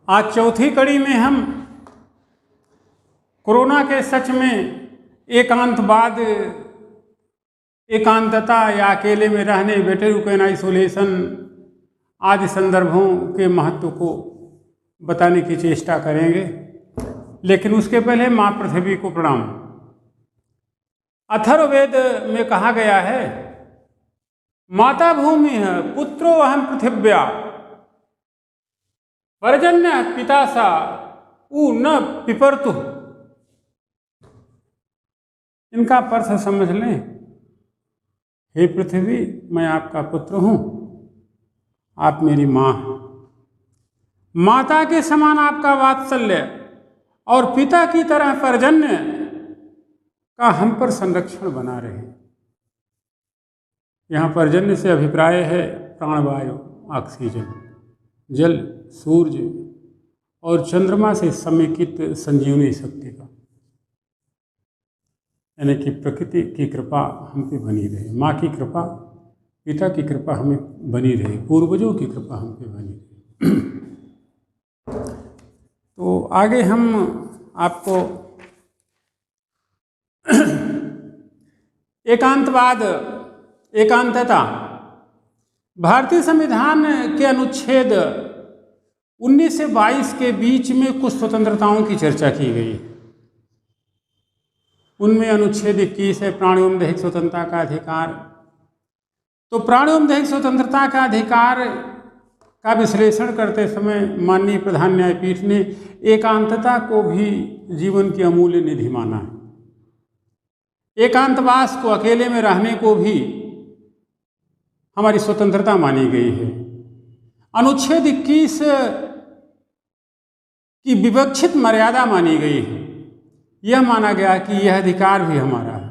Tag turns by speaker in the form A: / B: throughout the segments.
A: आज चौथी कड़ी में हम कोरोना के सच में एकांतवाद, एकांतता या अकेले में रहने, बेटर यू कैन आइसोलेशन आदि संदर्भों के महत्व को बताने की चेष्टा करेंगे। लेकिन उसके पहले माँ पृथ्वी को प्रणाम। अथर्ववेद में कहा गया है, माता भूमि है पुत्रो अहम पृथिव्या पर्जन्य पिता सा उ न पिपरतु। इनका अर्थ समझ लें, हे पृथ्वी, मैं आपका पुत्र हूं, आप मेरी माँ हैं। माता के समान आपका वात्सल्य और पिता की तरह पर्जन्य का हम पर संरक्षण बना रहे। यहाँ पर्जन्य से अभिप्राय है प्राणवायु, ऑक्सीजन, जल, सूर्य और चंद्रमा से समेकित संजीवनी शक्ति का, यानी कि प्रकृति की कृपा हम पे बनी रहे, माँ की कृपा, पिता की कृपा हमें बनी रहे, पूर्वजों की कृपा हम पे बनी रहे। तो आगे हम आपको एकांतवाद, एकांतता, भारतीय संविधान के अनुच्छेद 19 से 22 के बीच में कुछ स्वतंत्रताओं की चर्चा की गई। उनमें अनुच्छेद 21 है प्राण एवं दैहिक स्वतंत्रता का अधिकार। तो प्राण एवं दैहिक स्वतंत्रता का अधिकार का विश्लेषण करते समय माननीय प्रधान न्यायपीठ ने एकांतता को भी जीवन की अमूल्य निधि माना है। एकांतवास को, अकेले में रहने को भी हमारी स्वतंत्रता मानी गई है। अनुच्छेद 21 की विवक्षित मर्यादा मानी गई है। यह माना गया कि यह अधिकार भी हमारा है।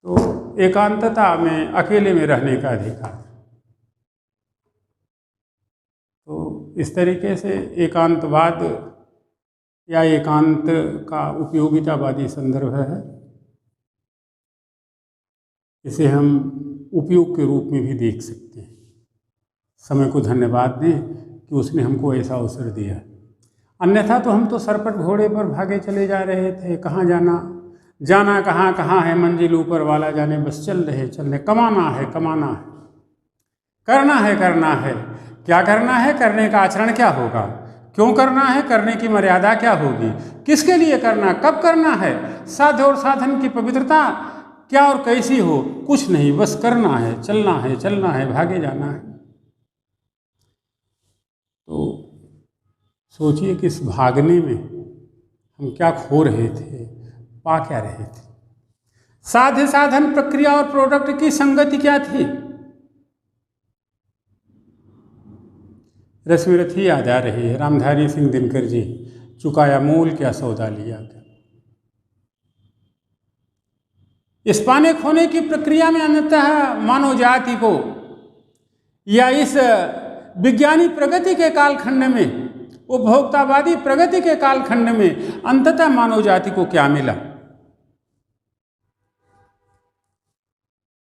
A: तो एकांतता में, अकेले में रहने का अधिकार। तो इस तरीके से एकांतवाद या एकांत का उपयोगितावादी संदर्भ है। इसे हम उपयोग के रूप में भी देख सकते हैं। समय को धन्यवाद दें कि उसने हमको ऐसा अवसर दिया। अन्यथा तो हम तो सरपट घोड़े पर भागे चले जा रहे थे। कहाँ जाना, जाना कहाँ कहाँ है, मंजिल ऊपर वाला जाने, बस चल रहे, कमाना है, कमाना है, करना है, करना है। क्या करना है, करने का आचरण क्या होगा, क्यों करना है, करने की मर्यादा क्या होगी, किसके लिए करना, कब करना है, साध्य और साधन की पवित्रता क्या और कैसी हो, कुछ नहीं, बस करना है, चलना है, चलना है, भागे जाना है। तो सोचिए कि इस भागने में हम क्या खो रहे थे, पा क्या रहे थे। साध्य, साधन, प्रक्रिया और प्रोडक्ट की संगति क्या थी। रश्मि रथी याद आ रही है, रामधारी सिंह दिनकर जी, चुकाया मोल क्या सौदा लिया क्या। इस पाने खोने की प्रक्रिया में अंततः मानव जाति को, या इस विज्ञानी प्रगति के कालखंड में, उपभोक्तावादी प्रगति के कालखंड में अंततः मानव जाति को क्या मिला।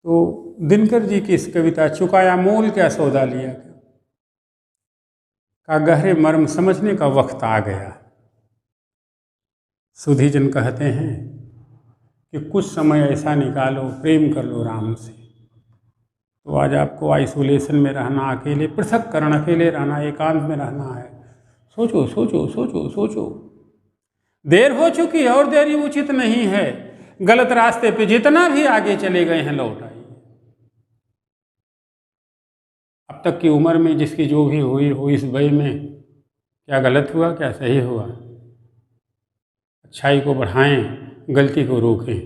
A: तो दिनकर जी की इस कविता चुकाया मोल क्या सौदा लिया क्या का गहरे मर्म समझने का वक्त आ गया। सुधी जन कहते हैं कि कुछ समय ऐसा निकालो, प्रेम कर लो राम से। तो आज आपको आइसोलेशन में रहना, अकेले, पृथक्करण, अकेले रहना, एकांत में रहना है। सोचो सोचो सोचो सोचो। देर हो चुकी है और देरी उचित नहीं है। गलत रास्ते पे जितना भी आगे चले गए हैं लौट आइए। अब तक की उम्र में जिसकी जो भी हुई हो, इस वय में क्या गलत हुआ, क्या सही हुआ। अच्छाई को बढ़ाएं, गलती को रोकें।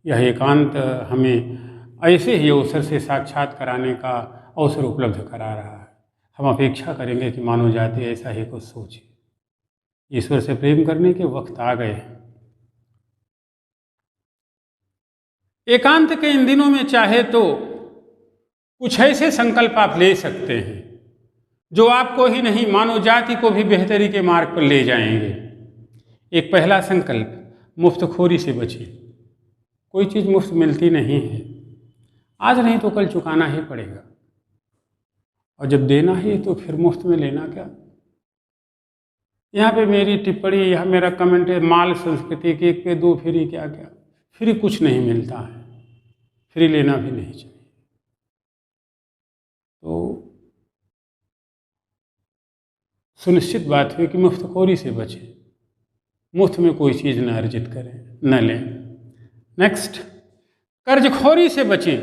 A: यह एकांत हमें ऐसे ही अवसर से साक्षात कराने का अवसर उपलब्ध करा रहा है। हम अपेक्षा करेंगे कि मानव जाति ऐसा ही कुछ सोचे। ईश्वर से प्रेम करने के वक्त आ गए हैं। एकांत के इन दिनों में चाहे तो कुछ ऐसे संकल्प आप ले सकते हैं जो आपको ही नहीं, मानव जाति को भी बेहतरी के मार्ग पर ले जाएंगे। एक पहला संकल्प, मुफ्तखोरी से बचिए। कोई चीज़ मुफ्त मिलती नहीं है। आज नहीं तो कल चुकाना ही पड़ेगा। और जब देना ही तो फिर मुफ्त में लेना क्या। यहाँ पे मेरी टिप्पणी, यह मेरा कमेंट है, माल संस्कृति की, एक पे दो फ्री, क्या क्या फ्री कुछ नहीं मिलता है, फ्री लेना भी नहीं चाहिए। तो सुनिश्चित बात हुई कि मुफ्तखोरी से बचें, मुफ्त में कोई चीज़ न अर्जित करें, न लें। नेक्स्ट, कर्जखोरी से बचें,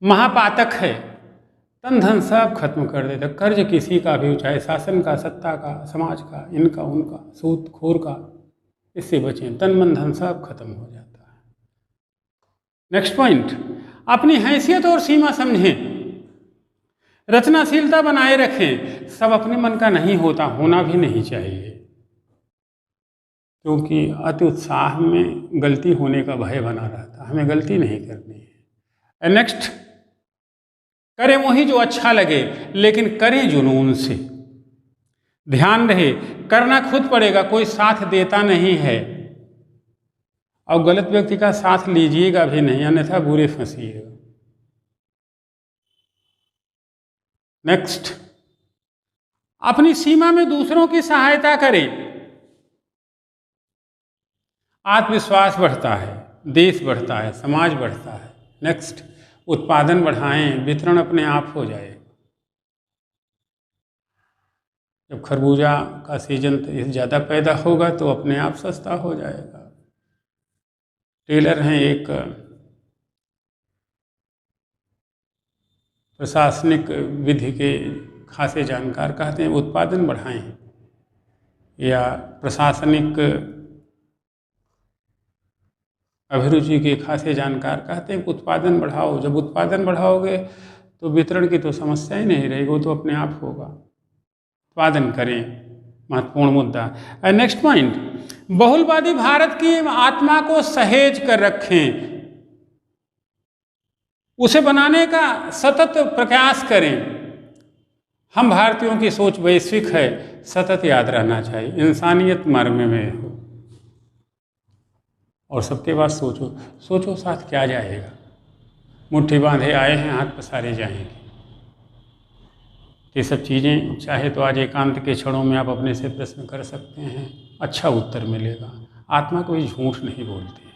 A: महापातक है, तन धन सब खत्म कर देता। कर्ज किसी का भी, चाहे शासन का, सत्ता का, समाज का, इनका उनका, सूद खोर का, इससे बचें, तन मन धन सब खत्म हो जाता है। नेक्स्ट पॉइंट, अपनी हैसियत और सीमा समझें, रचनाशीलता बनाए रखें। सब अपने मन का नहीं होता, होना भी नहीं चाहिए, क्योंकि अति उत्साह में गलती होने का भय बना रहता। हमें गलती नहीं करनी है। नेक्स्ट, करें वही जो अच्छा लगे, लेकिन करें जुनून से। ध्यान रहे, करना खुद पड़ेगा, कोई साथ देता नहीं है, और गलत व्यक्ति का साथ लीजिएगा भी नहीं, अन्यथा बुरे फंसिएगा। नेक्स्ट, अपनी सीमा में दूसरों की सहायता करें, आत्मविश्वास बढ़ता है, देश बढ़ता है, समाज बढ़ता है। नेक्स्ट, उत्पादन बढ़ाएं, वितरण अपने आप हो जाए। जब खरबूजा का सीजन ज़्यादा पैदा होगा तो अपने आप सस्ता हो जाएगा। टेलर हैं एक प्रशासनिक विधि के खासे जानकार, कहते हैं उत्पादन बढ़ाएं, या प्रशासनिक अभिरुचि के खासे जानकार कहते हैं उत्पादन बढ़ाओ। जब उत्पादन बढ़ाओगे तो वितरण की तो समस्या ही नहीं रहेगी, वो तो अपने आप होगा। उत्पादन करें, महत्वपूर्ण मुद्दा। नेक्स्ट पॉइंट, बहुलवादी भारत की आत्मा को सहेज कर रखें, उसे बनाने का सतत प्रयास करें। हम भारतीयों की सोच वैश्विक है, सतत याद रहना चाहिए, इंसानियत मर्म में हो, और सबके बाद सोचो साथ क्या जाएगा। मुट्ठी बांधे आए हैं, हाथ पसारे जाएंगे। ये सब चीज़ें चाहे तो आज एकांत के क्षणों में आप अपने से प्रश्न कर सकते हैं, अच्छा उत्तर मिलेगा। आत्मा कोई झूठ नहीं बोलती है।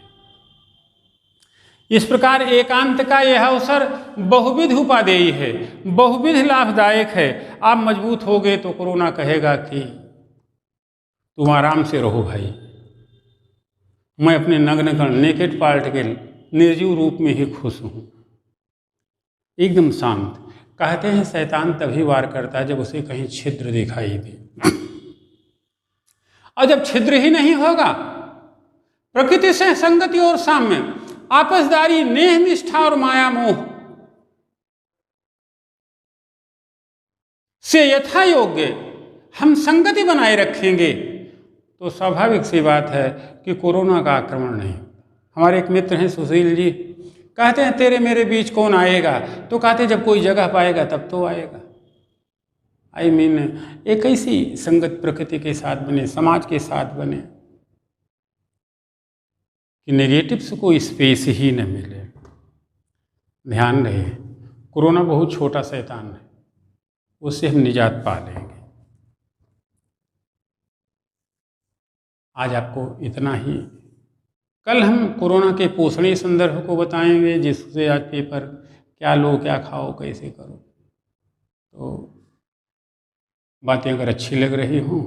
A: इस प्रकार एकांत का यह अवसर बहुविध उपादेय है, बहुविध लाभदायक है। आप मजबूत हो गए तो कोरोना कहेगा कि तुम आराम से रहो भाई, मैं अपने नग्न कण, नेकेड पार्ट के निर्जीव रूप में ही खुश हूँ, एकदम शांत। कहते हैं शैतान तभी वार करता है जब उसे कहीं छिद्र दिखाई दे, और जब छिद्र ही नहीं होगा, प्रकृति से संगति और साम्य, आपसदारी, नेह निष्ठा और माया मोह से यथा योग्य हम संगति बनाए रखेंगे तो स्वाभाविक सी बात है कि कोरोना का आक्रमण नहीं। हमारे एक मित्र हैं सुशील जी, कहते हैं तेरे मेरे बीच कौन आएगा, तो कहते जब कोई जगह पाएगा तब तो आएगा। आई मीन एक ऐसी संगत प्रकृति के साथ बने, समाज के साथ बने कि नेगेटिव्स को स्पेस ही न मिले। ध्यान रहे, कोरोना बहुत छोटा शैतान है, उससे हम निजात पा लेंगे। आज आपको इतना ही। कल हम कोरोना के पोषणीय संदर्भ को बताएंगे, जिससे आज पेपर क्या लो, क्या खाओ, कैसे करो। तो बातें अगर अच्छी लग रही हों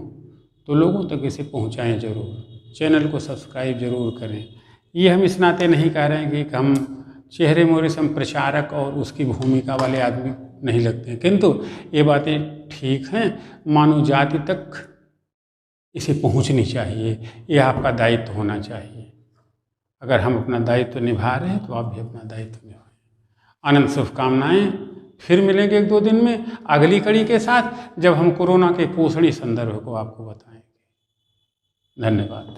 A: तो लोगों तक इसे पहुंचाएं जरूर, चैनल को सब्सक्राइब जरूर करें। ये हम इस नाते नहीं कह रहे हैं कि हम चेहरे मोहरे से हम प्रचारक और उसकी भूमिका वाले आदमी नहीं लगते हैं, किंतु ये बातें ठीक हैं, मानव जाति तक इसे पहुंचनी चाहिए, ये आपका दायित्व होना चाहिए। अगर हम अपना दायित्व निभा रहे हैं तो आप भी अपना दायित्व निभाएं। अनंत शुभकामनाएं। फिर मिलेंगे 1-2 दिन में अगली कड़ी के साथ, जब हम कोरोना के पोषणीय संदर्भ को आपको बताएंगे। धन्यवाद।